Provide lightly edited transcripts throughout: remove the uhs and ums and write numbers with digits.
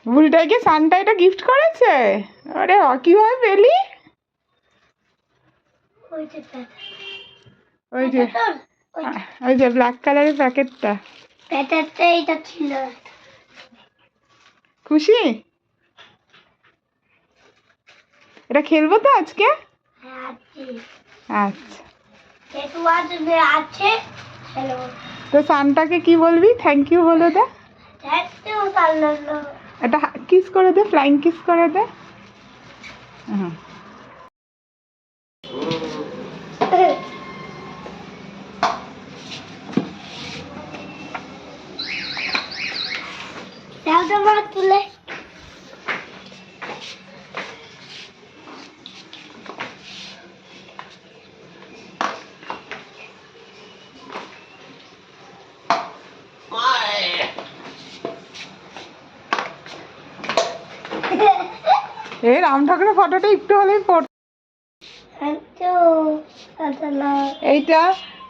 বুলটাইকে Santa এটা gift করেছে। আরে কিভাবে পেলি? ওই যে ব্ল্যাক কালারের প্যাকেটটা। প্যাকেটটা এটা ছিল। খুশি? এটা খেলবো তো আজকে? আচ্ছা তো সান্টাকে কি বলবি? থ্যাংক ইউ বলে দে। এটা কিস করে দে, ফ্লাইং কিস করে দে। হুম তুলে এই রাম ঠাকুরের ফটোটা একটু হলেই পড়। এইটা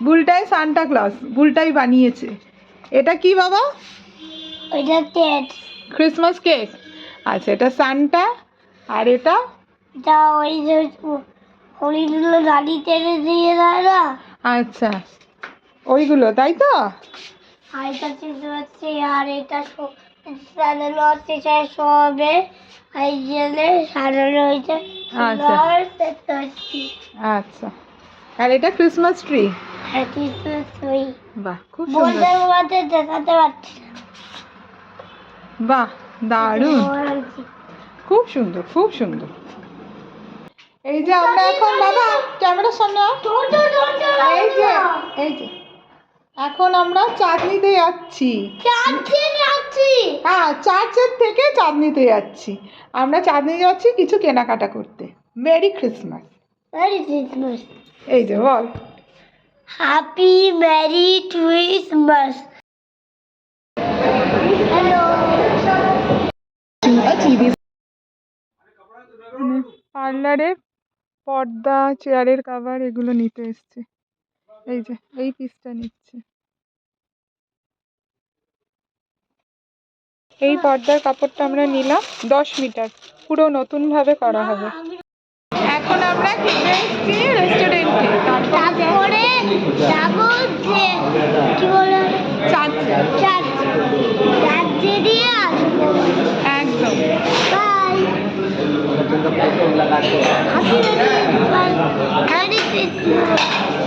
বুলটাই সান্টা ক্লজ, বুলটাই বানিয়েছে। এটা কি বাবা? ওইটা কেক, ক্রিসমাস কেক। আচ্ছা এটা সান্টা। আর এটা এটা ওই যে হরিগুলো গাড়ি টেনে দিয়ে দেয় না। আচ্ছা ওইগুলো, তাই তো? আর এটা চিনতে পারছি। আর এটা সাজানো হচ্ছে সবে হাইজেলে সাজানো হয়েছে। আচ্ছা আচ্ছা। আর এটা ক্রিসমাস ট্রি। হ্যাঁ ক্রিসমাস ট্রি। বাহ খুব সুন্দর। বলতে দেখাতে পারছি না। বাহ দারুণ, খুব সুন্দর খুব সুন্দর। এই যে আমরা এখন বাবা ক্যামেরার সামনে এই যে এখন আমরা চাঁদনিতে যাচ্ছি। হ্যাঁ চার্চের থেকে চাঁদনিতে যাচ্ছি। আমরা চাঁদনি যাচ্ছি কিছু কেনাকাটা করতে। Merry Christmas. Merry Christmas. এই যে বল হ্যাপি মেরি ক্রিসমাস। হ্যালো। পার্লারে পর্দা, চেয়ারের কভার এগুলো নিতে এসছে। এই যে এই পিসটা নিচ্ছে। এই পর্দার কাপড়টা আমরা নিলাম 10 মিটার, পুরো নতুন ভাবে করা হবে। এখন আমরা খেতে এসেছি রেস্টুরেন্টে, তারপরে যাবো যে কি বলে চার্চে দিয়ে আসবো। একদম বাই। Happy merry Christmas.